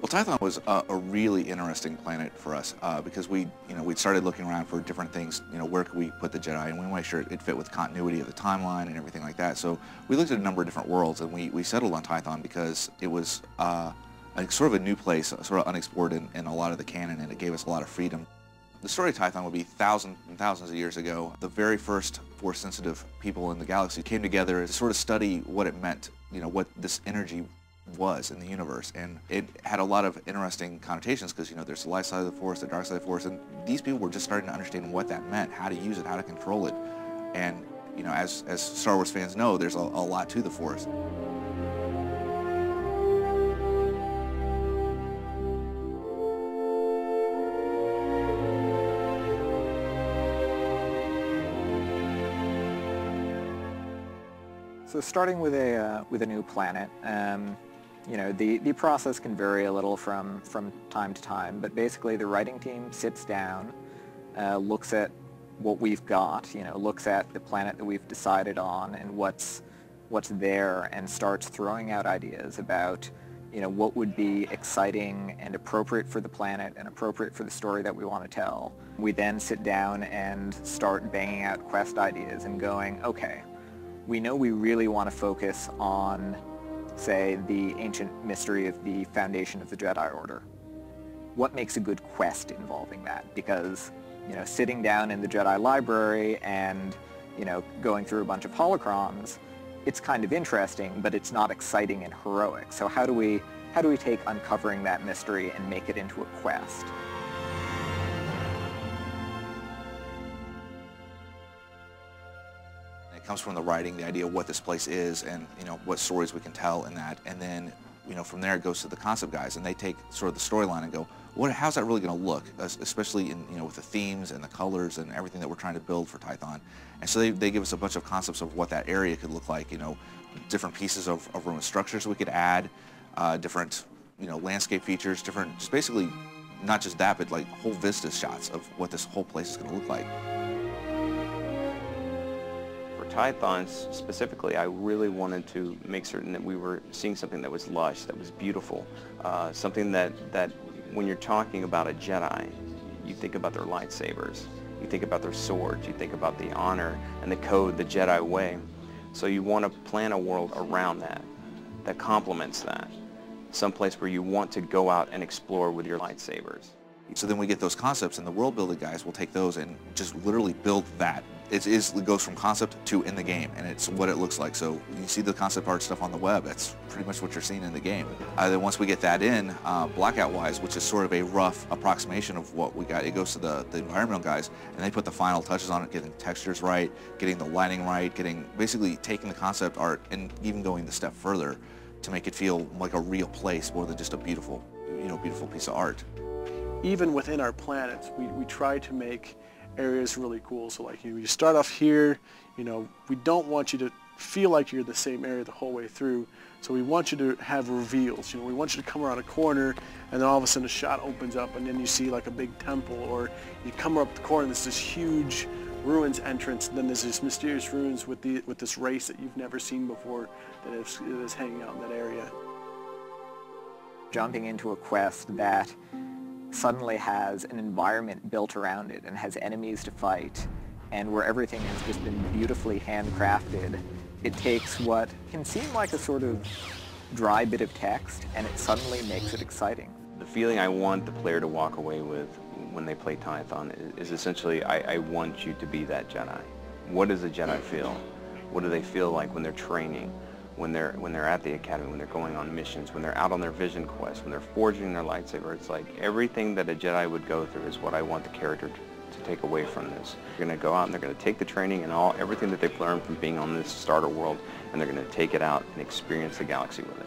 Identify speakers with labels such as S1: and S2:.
S1: Well, Tython was a really interesting planet for us because we'd started looking around for different things. Where could we put the Jedi, and we want to make sure it fit with continuity of the timeline and everything like that. So we looked at a number of different worlds, and we settled on Tython because it was sort of a new place, sort of unexplored in a lot of the canon, and it gave us a lot of freedom. The story of Tython would be thousands and thousands of years ago. The very first Force-sensitive people in the galaxy came together to sort of study what it meant, what this energy was in the universe, and it had a lot of interesting connotations because there's the light side of the Force, the dark side of the Force, and these people were just starting to understand what that meant, how to use it, how to control it, and as Star Wars fans know, there's a lot to the Force.
S2: So starting with a new planet, the process can vary a little from time to time, but basically the writing team sits down, looks at what we've got, looks at the planet that we've decided on and what's there, and starts throwing out ideas about what would be exciting and appropriate for the planet and appropriate for the story that we want to tell. We then sit down and start banging out quest ideas and going, okay, we know we really want to focus on, say, the ancient mystery of the foundation of the Jedi Order. What makes a good quest involving that? Because, sitting down in the Jedi library and, going through a bunch of holocrons, it's kind of interesting, but it's not exciting and heroic. So how do we take uncovering that mystery and make it into a quest?
S1: It comes from the writing, the idea of what this place is, and what stories we can tell in that, and then from there it goes to the concept guys, and they take sort of the storyline and go, how's that really going to look, especially in with the themes and the colors and everything that we're trying to build for Tython. And so they give us a bunch of concepts of what that area could look like, different pieces of room structures we could add, different landscape features, just basically not just that, but like whole vista shots of what this whole place is going to look like.
S3: Tython specifically, I really wanted to make certain that we were seeing something that was lush, that was beautiful, something that when you're talking about a Jedi, you think about their lightsabers, you think about their swords, you think about the honor and the code, the Jedi way. So you want to plan a world around that complements that, someplace where you want to go out and explore with your lightsabers.
S1: So then we get those concepts, and the world building guys will take those and just literally build that. It goes from concept to in the game, and it's what it looks like. So you see the concept art stuff on the web, that's pretty much what you're seeing in the game. Then once we get that in, blackout-wise, which is sort of a rough approximation of what we got, it goes to the environmental guys, and they put the final touches on it, getting textures right, getting the lighting right, basically taking the concept art and even going the step further to make it feel like a real place more than just a beautiful piece of art.
S4: Even within our planets, we try to make areas really cool. So like you start off here, we don't want you to feel like you're the same area the whole way through. So we want you to have reveals. We want you to come around a corner, and then all of a sudden a shot opens up, and then you see like a big temple, or you come up the corner and there's this huge ruins entrance, and then there's this mysterious ruins with this race that you've never seen before that is hanging out in that area.
S2: Jumping into a quest that suddenly has an environment built around it and has enemies to fight, and where everything has just been beautifully handcrafted. It takes what can seem like a sort of dry bit of text, and it suddenly makes it exciting.
S3: The feeling I want the player to walk away with when they play Tython is essentially, I want you to be that Jedi. What does a Jedi feel? What do they feel like when they're training? When they're at the academy, when they're going on missions, when they're out on their vision quest, when they're forging their lightsaber. It's like everything that a Jedi would go through is what I want the character to take away from this. They're going to go out and they're going to take the training and everything that they've learned from being on this starter world, and they're going to take it out and experience the galaxy with it.